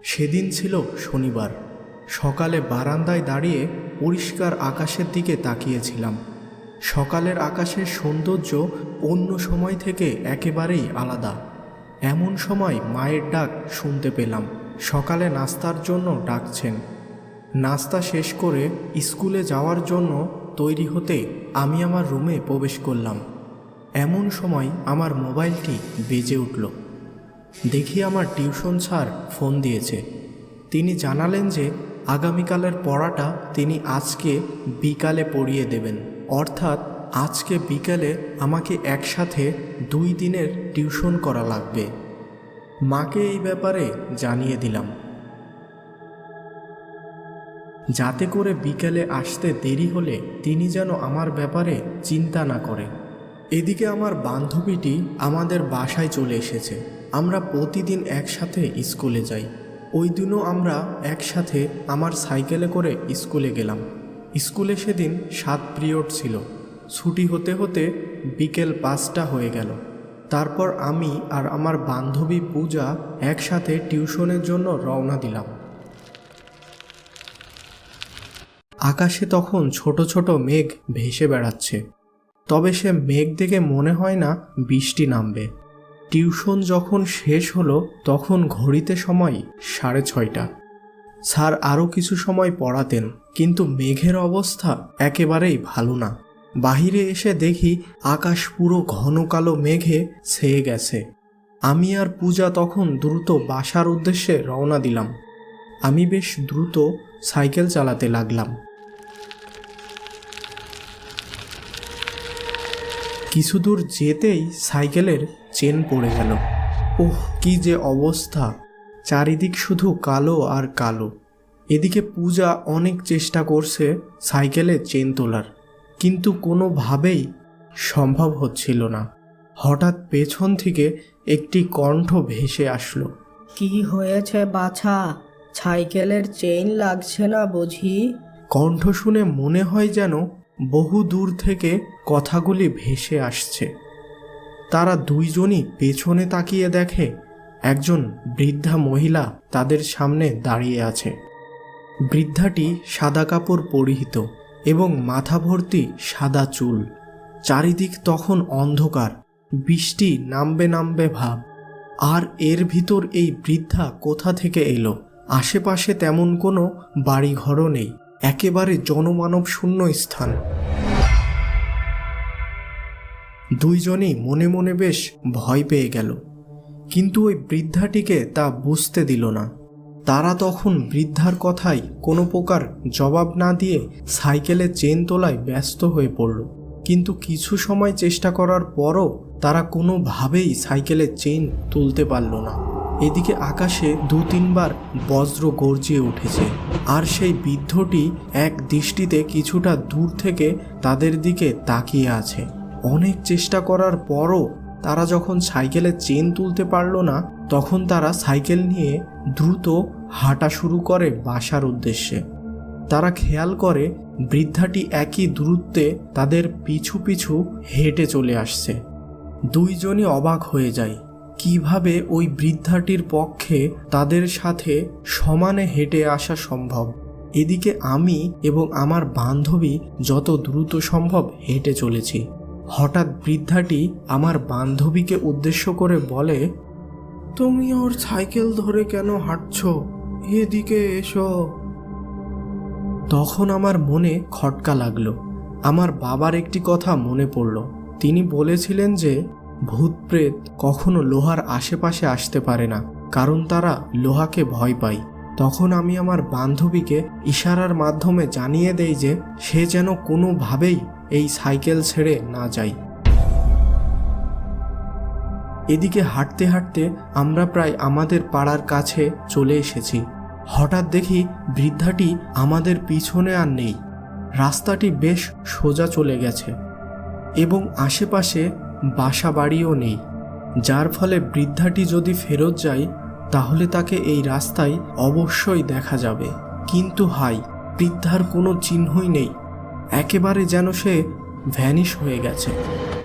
সেদিন ছিল শনিবার। সকালে বারান্দায় দাঁড়িয়ে পরিষ্কার আকাশের দিকে তাকিয়েছিলাম। সকালের আকাশের সৌন্দর্য অন্য সময় থেকে একেবারেই আলাদা। এমন সময় মায়ের ডাক শুনতে পেলাম। সকালে নাস্তার জন্য ডাকছেন। নাস্তা শেষ করে স্কুলে যাওয়ার জন্য তৈরি হতে আমি আমার রুমে প্রবেশ করলাম। এমন সময় আমার মোবাইলটি বেজে উঠল। দেখি আমার টিউশন স্যার ফোন দিয়েছে। তিনি জানালেন যে আগামীকালের পড়াটা তিনি আজকে বিকালে পড়িয়ে দেবেন, অর্থাৎ আজকে বিকালে আমাকে একসাথে 2 দিনের টিউশন করা লাগবে। মাকে এই ব্যাপারে জানিয়ে দিলাম, যাতে করে বিকেলে আসতে দেরি হলে তিনি যেন আমার ব্যাপারে চিন্তা না করে। এদিকে আমার বান্ধবীটি আমাদের বাসায় চলে এসেছে। আমরা প্রতিদিন একসাথে স্কুলে যাই। ওই দিনও আমরা একসাথে আমার সাইকেলে করে স্কুলে গেলাম। স্কুলে সেদিন 7 পিরিয়ড ছিল। ছুটি হতে হতে বিকেল 5টা হয়ে গেল। তারপর আমি আর আমার বান্ধবী পূজা একসাথে টিউশনের জন্য রওনা দিলাম। আকাশে তখন ছোট ছোট মেঘ ভেসে বেড়াচ্ছে, তবে সে মেঘ দেখে মনে হয় না বৃষ্টি নামবে। টিউশন যখন শেষ হলো তখন ঘড়িতে সময় 6:30। স্যার আরও কিছু সময় পড়াতেন, কিন্তু মেঘের অবস্থা একেবারেই ভালো না। বাহিরে এসে দেখি আকাশ পুরো ঘন কালো মেঘে ছেয়ে গেছে। আমি আর পূজা তখন দ্রুত বাসার উদ্দেশ্যে রওনা দিলাম। আমি বেশ দ্রুত সাইকেল চালাতে লাগলাম। কিছু দূর যেতেই সাইকেলের চেন পড়ে গেল। ওহ, কি যে অবস্থা! চারিদিক শুধু কালো আর কালো। এদিকে পূজা অনেক চেষ্টা করছে সাইকেলের চেন তোলার, কিন্তু কোনোভাবেই সম্ভব হচ্ছিল না। হঠাৎ পেছন থেকে একটি কণ্ঠ ভেসে আসলো। কি হয়েছে বাছা? সাইকেলের চেইন লাগছে না বুঝি? কণ্ঠ শুনে মনে হয় যেন বহু দূর থেকে কথাগুলি ভেসে আসছে। তারা দুইজনই পেছনে তাকিয়ে দেখে একজন বৃদ্ধা মহিলা তাদের সামনে দাঁড়িয়ে আছে। বৃদ্ধাটি সাদা কাপড় পরিহিত এবং মাথা ভর্তি সাদা চুল। চারিদিক তখন অন্ধকার, বৃষ্টি নামবে নামবে ভাব। আর এর ভিতর এই বৃদ্ধা কোথা থেকে এলো? আশেপাশে তেমন কোনো বাড়িঘরও নেই, একেবারে জনমানব শূন্য স্থান। দুইজনেই মনে মনে বেশ ভয় পেয়ে গেল, কিন্তু ওই বৃদ্ধাটিকে তা বুঝতে দিল না। তারা তখন বৃদ্ধার কথায় কোনো প্রকার জবাব না দিয়ে সাইকেলের চেন তোলায় ব্যস্ত হয়ে পড়ল। কিন্তু কিছু সময় চেষ্টা করার পরও তারা কোনোভাবেই সাইকেলের চেন তুলতে পারল না। এদিকে আকাশে 2-3 বার বজ্র গর্জিয়ে উঠেছে, আর সেই বৃদ্ধটি এক দৃষ্টিতে কিছুটা দূর থেকে তাদের দিকে তাকিয়ে আছে। অনেক চেষ্টা করার পরও তারা যখন সাইকেলের চেন তুলতে পারল না, তখন তারা সাইকেল নিয়ে দ্রুত হাঁটা শুরু করে বাসার উদ্দেশ্যে। তারা খেয়াল করে বৃদ্ধাটি একই দূরত্বে তাদের পিছু পিছু হেঁটে চলে আসছে। দুইজনই অবাক হয়ে যায়, কিভাবে ওই বৃদ্ধাটির পক্ষে তাদের সাথে সমানে হেঁটে আসা সম্ভব। এদিকে আমি এবং আমার বান্ধবী যত দ্রুত সম্ভব হেঁটে চলেছি। হঠাৎ বৃদ্ধাটি আমার বান্ধবীকে উদ্দেশ্য করে বলে, তুমি ওর সাইকেল ধরে কেন হাঁটছো? এদিকে এসো। তখন আমার মনে খটকা লাগলো। আমার বাবার একটি কথা মনে পড়ল। তিনি বলেছিলেন যে ভূত প্রেত কখনো লোহার আশেপাশে আসতে পারে না, কারণ তারা লোহাকে ভয় পায়। তখন আমি আমার বান্ধবীকে ইশারার মাধ্যমে জানিয়ে দেই যে সে যেন কোনোভাবেই এই সাইকেল ছেড়ে না যায়। এদিকে হাঁটতে হাঁটতে আমরা প্রায় আমাদের পাড়ার কাছে চলে এসেছি। হঠাৎ দেখি বৃদ্ধাটি আমাদের পিছনে আর নেই। রাস্তাটি বেশ সোজা চলে গেছে এবং আশেপাশে বাসা বাড়িও নেই, যার ফলে বৃদ্ধাটি যদি ফেরত যায় তাহলে তাকে এই রাস্তায় অবশ্যই দেখা যাবে। কিন্তু হাই, বৃদ্ধার কোনো চিহ্নই নেই, একেবারে যেন সে ভ্যানিশ হয়ে গেছে।